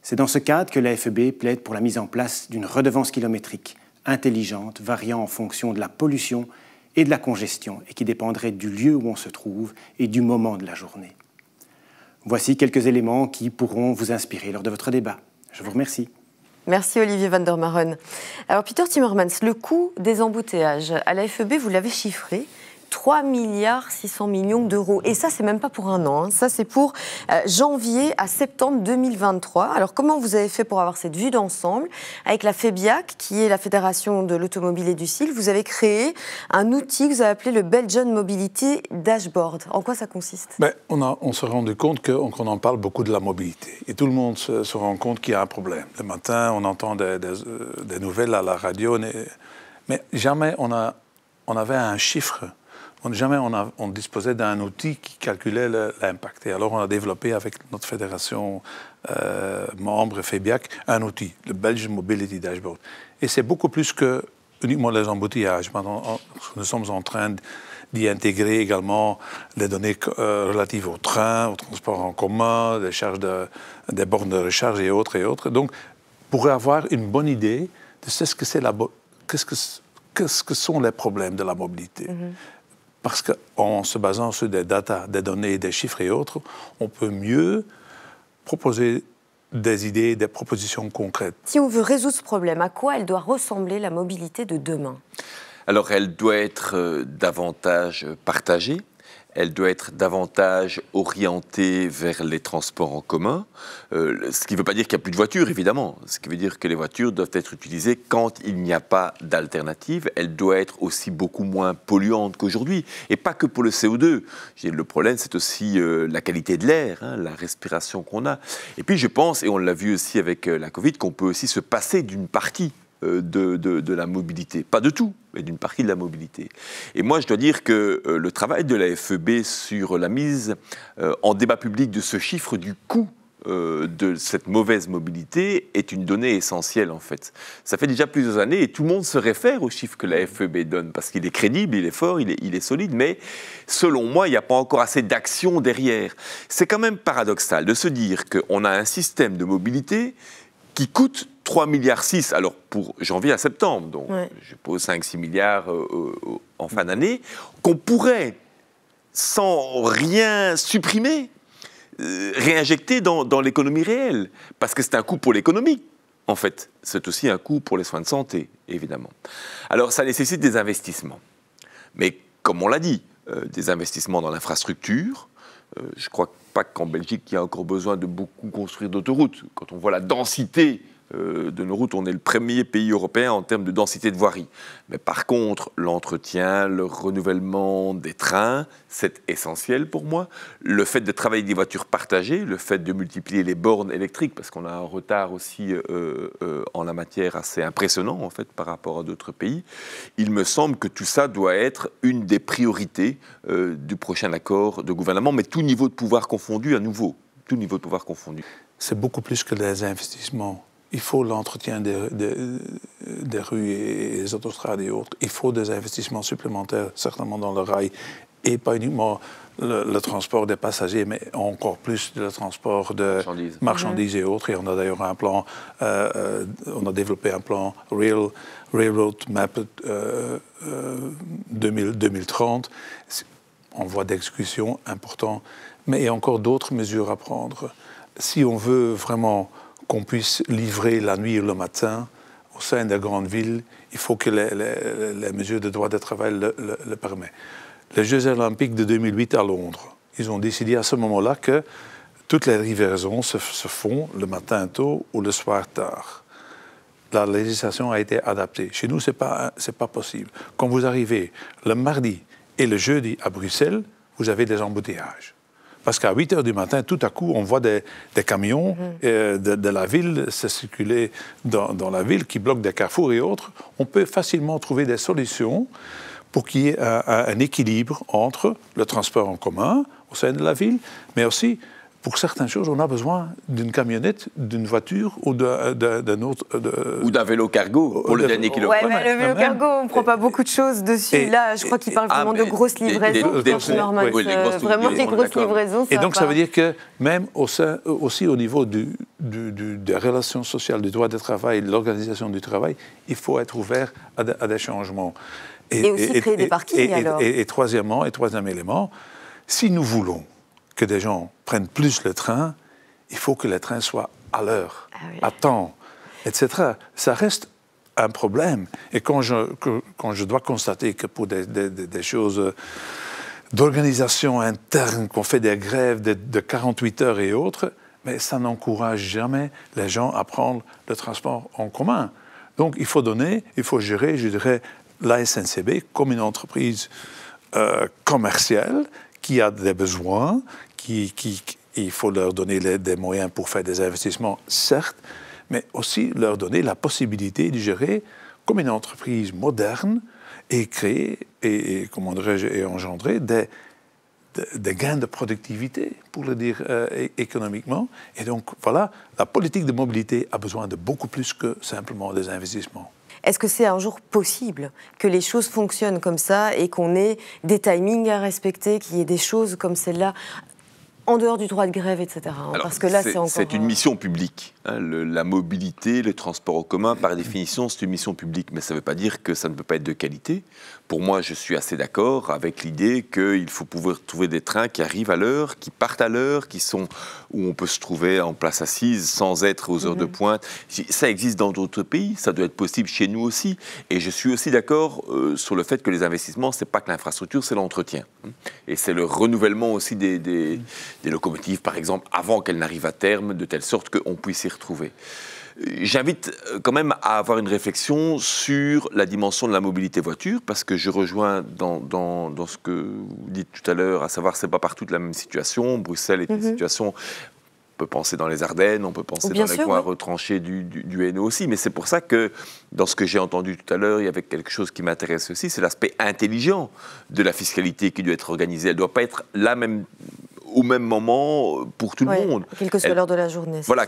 C'est dans ce cadre que la FEB plaide pour la mise en place d'une redevance kilométrique intelligente, variant en fonction de la pollution et de la congestion et qui dépendrait du lieu où on se trouve et du moment de la journée. Voici quelques éléments qui pourront vous inspirer lors de votre débat. Je vous remercie. Merci Olivier van der Maren. Alors Peter Timmermans, le coût des embouteillages à la FEB, vous l'avez chiffré, 3,6 milliards d'euros. Et ça, c'est même pas pour un an. Ça, c'est pour janvier à septembre 2023. Alors, comment vous avez fait pour avoir cette vue d'ensemble? Avec la FEBIAC, qui est la Fédération de l'automobile et du CIL, vous avez créé un outil que vous avez appelé le Belgian Mobility Dashboard. En quoi ça consiste? On s'est rendu compte qu'on en parle beaucoup de la mobilité. Et tout le monde se rend compte qu'il y a un problème. Le matin, on entend des nouvelles à la radio, mais jamais on avait un chiffre. Jamais on disposait d'un outil qui calculait l'impact. Et alors, on a développé avec notre fédération membre FEBIAC un outil, le Belgian Mobility Dashboard. Et c'est beaucoup plus que uniquement les embouteillages. Maintenant, nous sommes en train d'y intégrer également les données relatives au train, au transport en commun, les charges des bornes de recharge et autres. Donc, pour avoir une bonne idée de ce que sont les problèmes de la mobilité. Parce qu'en se basant sur des data, des données, des chiffres et autres, on peut mieux proposer des idées, des propositions concrètes. Si on veut résoudre ce problème, à quoi elle doit ressembler la mobilité de demain? Alors, elle doit être davantage partagée. elle doit être davantage orientée vers les transports en commun, ce qui ne veut pas dire qu'il n'y a plus de voitures, évidemment. Ce qui veut dire que les voitures doivent être utilisées quand il n'y a pas d'alternative. Elle doit être aussi beaucoup moins polluante qu'aujourd'hui. Et pas que pour le CO2. Le problème, c'est aussi la qualité de l'air, la respiration qu'on a. Et puis je pense, et on l'a vu aussi avec la Covid, qu'on peut aussi se passer d'une partie de la mobilité. Pas de tout, mais d'une partie de la mobilité. Et moi, je dois dire que le travail de la FEB sur la mise en débat public de ce chiffre du coût de cette mauvaise mobilité est une donnée essentielle, en fait. Ça fait déjà plusieurs années et tout le monde se réfère aux chiffres que la FEB donne parce qu'il est crédible, il est fort, il est solide, mais selon moi, il n'y a pas encore assez d'action derrière. C'est quand même paradoxal de se dire qu'on a un système de mobilité qui coûte 3,6 milliards, alors pour janvier à septembre, donc je pose 5-6 milliards en fin d'année, qu'on pourrait, sans rien supprimer, réinjecter dans l'économie réelle. Parce que c'est un coût pour l'économie, en fait. C'est aussi un coût pour les soins de santé, évidemment. Alors ça nécessite des investissements. Mais comme on l'a dit, des investissements dans l'infrastructure. Je ne crois pas qu'en Belgique, il y a encore besoin de beaucoup construire d'autoroutes. Quand on voit la densité de nos routes, on est le premier pays européen en termes de densité de voirie. Mais par contre, l'entretien, le renouvellement des trains, c'est essentiel pour moi. Le fait de travailler des voitures partagées, le fait de multiplier les bornes électriques, parce qu'on a un retard aussi en la matière assez impressionnant, en fait, par rapport à d'autres pays. Il me semble que tout ça doit être une des priorités du prochain accord de gouvernement, mais tout niveau de pouvoir confondu à nouveau. Tout niveau de pouvoir confondu. C'est beaucoup plus que des investissements. Il faut l'entretien des rues et des autostrades et autres. Il faut des investissements supplémentaires, certainement dans le rail, et pas uniquement le transport des passagers, mais encore plus le transport de marchandises et autres. Et on a d'ailleurs un plan, on a développé un plan Railroad Map 2030, en voie d'exécution important, mais il y a encore d'autres mesures à prendre. Si on veut vraiment qu'on puisse livrer la nuit et le matin au sein des grandes villes, il faut que les mesures de droit de travail le permettent. Les Jeux olympiques de 2008 à Londres, ils ont décidé à ce moment-là que toutes les livraisons se font le matin tôt ou le soir tard. La législation a été adaptée. Chez nous, ce n'est pas possible. Quand vous arrivez le mardi et le jeudi à Bruxelles, vous avez des embouteillages. Parce qu'à 8 h du matin, tout à coup, on voit des camions de la ville se circuler dans la ville qui bloquent des carrefours et autres. On peut facilement trouver des solutions pour qu'il y ait un équilibre entre le transport en commun au sein de la ville, mais aussi, pour certaines choses, on a besoin d'une camionnette, d'une voiture ou d'un autre... Ou d'un vélo cargo pour le dernier kilomètre. Oui, mais le vélo cargo, on ne prend pas beaucoup de choses dessus. Et là, je crois qu'il parle vraiment de grosses livraisons. Vraiment des grosses livraisons. Et donc, ça veut dire que même aussi au niveau des relations sociales, du droit du travail, de l'organisation du travail, il faut être ouvert à des changements. Et aussi créer des parkings, alors. Et troisième élément, si nous voulons que des gens prennent plus le train, il faut que le train soit à l'heure, à temps, etc. Ça reste un problème. Et quand je dois constater que pour des choses d'organisation interne, qu'on fait des grèves de 48 heures et autres, mais ça n'encourage jamais les gens à prendre le transport en commun. Donc il faut gérer, je dirais, la SNCB comme une entreprise commerciale qui a des besoins, il faut leur donner des moyens pour faire des investissements, certes, mais aussi leur donner la possibilité de gérer comme une entreprise moderne et créer, et engendrer des gains de productivité, pour le dire économiquement. Et donc, voilà, la politique de mobilité a besoin de beaucoup plus que simplement des investissements. Est-ce que c'est un jour possible que les choses fonctionnent comme ça et qu'on ait des timings à respecter, qu'il y ait des choses comme celle-là en dehors du droit de grève, etc. Alors, parce que là, c'est encore... C'est une mission publique. La mobilité, le transport en commun, par définition, c'est une mission publique, mais ça ne veut pas dire que ça ne peut pas être de qualité. Pour moi, je suis assez d'accord avec l'idée qu'il faut pouvoir trouver des trains qui arrivent à l'heure, qui partent à l'heure, où on peut se trouver en place assise sans être aux heures de pointe. Ça existe dans d'autres pays, ça doit être possible chez nous aussi. Et je suis aussi d'accord sur le fait que les investissements, ce n'est pas que l'infrastructure, c'est l'entretien. Et c'est le renouvellement aussi des locomotives, par exemple, avant qu'elles n'arrivent à terme, de telle sorte qu'on puisse y retrouver. J'invite quand même à avoir une réflexion sur la dimension de la mobilité voiture, parce que je rejoins dans ce que vous dites tout à l'heure, à savoir que ce n'est pas partout la même situation. Bruxelles est une situation... On peut penser dans les Ardennes, on peut penser dans les coins retranchés du Hainaut aussi, mais c'est pour ça que, dans ce que j'ai entendu tout à l'heure, il y avait quelque chose qui m'intéresse aussi, c'est l'aspect intelligent de la fiscalité qui doit être organisée. Elle ne doit pas être la même... au même moment pour tout le monde. Quelle que soit l'heure de la journée. Voilà,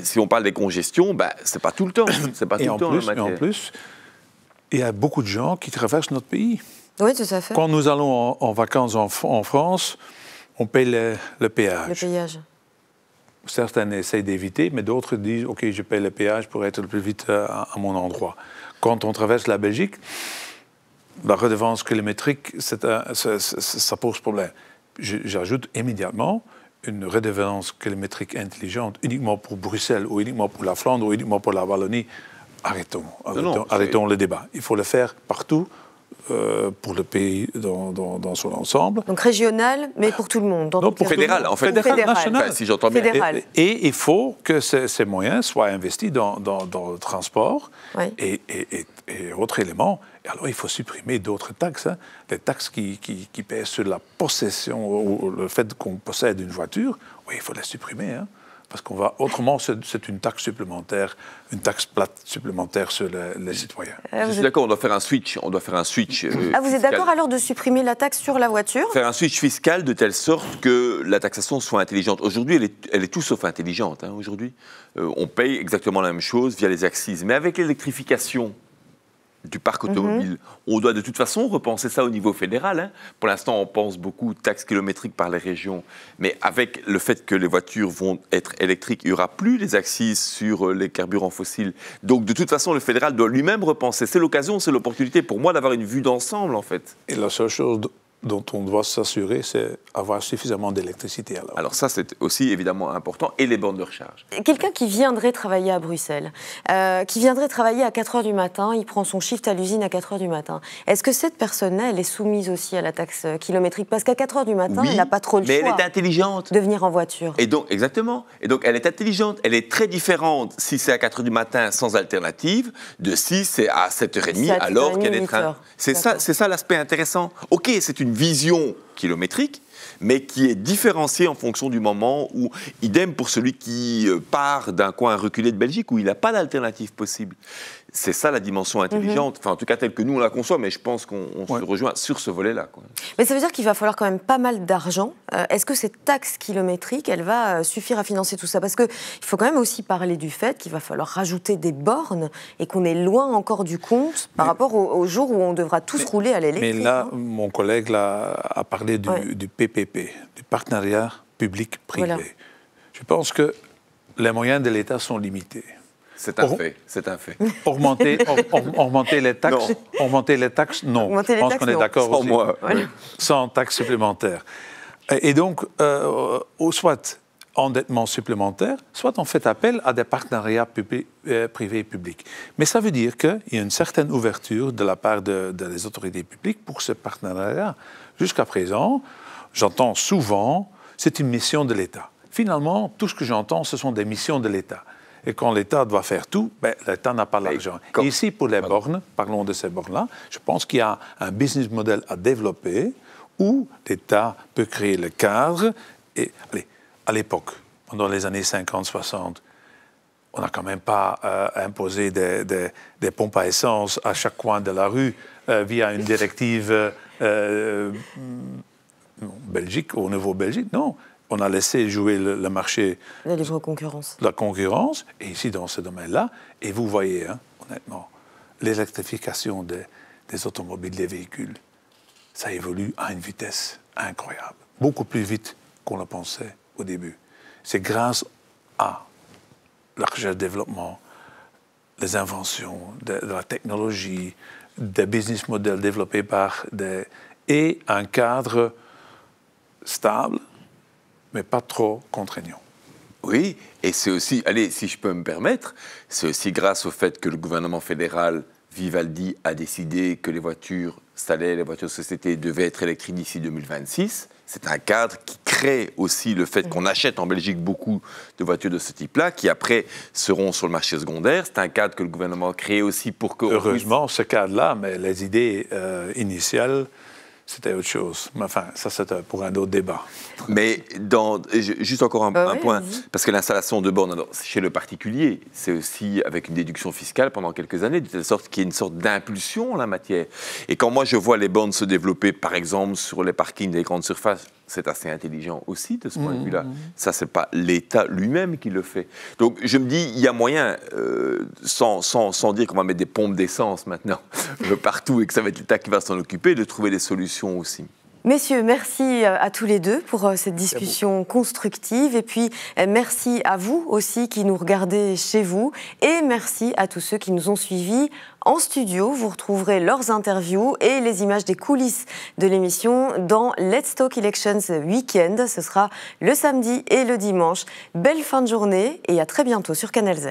si on parle des congestions, c'est pas tout le temps. C'est pas tout le temps. Et en plus, il y a beaucoup de gens qui traversent notre pays. Oui, tout à fait. Quand nous allons en vacances en France, on paye le péage. Le péage. Certains essayent d'éviter, mais d'autres disent « Ok, je paye le péage pour être le plus vite à mon endroit ». Quand on traverse la Belgique, la redevance kilométrique, ça pose problème. J'ajoute immédiatement une redevance kilométrique intelligente uniquement pour Bruxelles ou uniquement pour la Flandre ou uniquement pour la Wallonie. Arrêtons le débat. Il faut le faire partout pour le pays dans son ensemble. Donc régional, mais pour tout le monde. Pour fédéral, en fait. Fédéral, national. Enfin, si j'entends bien. Et il faut que ces moyens soient investis dans le transport et autres éléments. Et alors, il faut supprimer d'autres taxes. Les taxes qui pèsent sur la possession ou le fait qu'on possède une voiture, oui, il faut les supprimer. Parce autrement, c'est une taxe supplémentaire, une taxe plate supplémentaire sur les citoyens. Je suis d'accord, on doit faire un switch. Vous êtes d'accord alors de supprimer la taxe sur la voiture ? Faire un switch fiscal de telle sorte que la taxation soit intelligente. Aujourd'hui, elle est tout sauf intelligente. Aujourd'hui, on paye exactement la même chose via les accises. Mais avec l'électrification du parc automobile, on doit de toute façon repenser ça au niveau fédéral. Pour l'instant, on pense beaucoup taxes kilométriques par les régions, mais avec le fait que les voitures vont être électriques, il n'y aura plus les accises sur les carburants fossiles. Donc, de toute façon, le fédéral doit lui-même repenser. C'est l'occasion, c'est l'opportunité pour moi d'avoir une vue d'ensemble, en fait. Et la seule chose dont on doit s'assurer, c'est avoir suffisamment d'électricité. Alors ça, c'est aussi évidemment important, et les bornes de recharge. Quelqu'un qui viendrait travailler à Bruxelles, qui viendrait travailler à 4h du matin, il prend son shift à l'usine à 4h du matin. Est-ce que cette personne-là, elle est soumise aussi à la taxe kilométrique ? Parce qu'à 4h du matin, elle n'a pas trop le choix. Mais elle est intelligente. De venir en voiture. Et donc, exactement. Et donc, elle est intelligente. Elle est très différente si c'est à 4h du matin sans alternative, de si c'est à 7h30 alors qu'il y a des trains. C'est ça l'aspect intéressant. OK, c'est une vision kilométrique, mais qui est différenciée en fonction du moment où, idem pour celui qui part d'un coin reculé de Belgique où il n'a pas d'alternative possible. C'est ça la dimension intelligente, enfin en tout cas telle que nous on la conçoit, mais je pense qu'on se rejoint sur ce volet-là. Mais ça veut dire qu'il va falloir quand même pas mal d'argent. Est-ce que cette taxe kilométrique, elle va suffire à financer tout ça ? Parce qu'il faut quand même aussi parler du fait qu'il va falloir rajouter des bornes et qu'on est loin encore du compte par rapport au jour où on devra tous rouler à l'électrique. Mais là, mon collègue a parlé du PPP, du partenariat public-privé. Voilà. Je pense que les moyens de l'État sont limités. C'est un fait, c'est un fait. Augmenter les taxes, non. Je pense qu'on est d'accord aussi. Sans taxes supplémentaires. Et donc, soit endettement supplémentaire, soit on fait appel à des partenariats privés-publics. Mais ça veut dire qu'il y a une certaine ouverture de la part des autorités publiques pour ce partenariat. Jusqu'à présent, j'entends souvent, c'est une mission de l'État. Finalement, tout ce que j'entends, ce sont des missions de l'État. Et quand l'État doit faire tout, l'État n'a pas l'argent. Et ici, pour les bornes, parlons de ces bornes-là, je pense qu'il y a un business model à développer où l'État peut créer le cadre. Et à l'époque, pendant les années 50-60, on n'a quand même pas imposé des pompes à essence à chaque coin de la rue via une directive Belgique, au niveau Belgique, non. On a laissé jouer le marché... La libre concurrence. La concurrence, et ici dans ce domaine-là. Et vous voyez, honnêtement, l'électrification des automobiles, des véhicules, ça évolue à une vitesse incroyable. Beaucoup plus vite qu'on le pensait au début. C'est grâce à la recherche et développement, les inventions, de la technologie, des business models développés et un cadre stable, mais pas trop contraignant. Oui, et c'est aussi, allez, si je peux me permettre, c'est aussi grâce au fait que le gouvernement fédéral, Vivaldi, a décidé que les voitures Stadler, les voitures de société devaient être électriques d'ici 2026. C'est un cadre qui crée aussi le fait qu'on achète en Belgique beaucoup de voitures de ce type-là, qui après seront sur le marché secondaire. C'est un cadre que le gouvernement a créé aussi pour que... Heureusement, ce cadre-là, mais les idées initiales, c'était autre chose. Mais enfin, ça, c'est pour un autre débat. Mais juste encore un point, parce que l'installation de bornes chez le particulier, c'est aussi avec une déduction fiscale pendant quelques années, de telle sorte qu'il y ait une sorte d'impulsion en la matière. Et quand moi je vois les bornes se développer, par exemple, sur les parkings des grandes surfaces, c'est assez intelligent aussi de ce point de vue-là. Ça, c'est pas l'État lui-même qui le fait. Donc, je me dis, il y a moyen, sans dire qu'on va mettre des pompes d'essence maintenant partout et que ça va être l'État qui va s'en occuper, de trouver des solutions aussi. Messieurs, merci à tous les deux pour cette discussion constructive. Et puis, merci à vous aussi qui nous regardez chez vous. Et merci à tous ceux qui nous ont suivis en studio. Vous retrouverez leurs interviews et les images des coulisses de l'émission dans Let's Talk Elections Weekend. Ce sera le samedi et le dimanche. Belle fin de journée et à très bientôt sur Canal Z.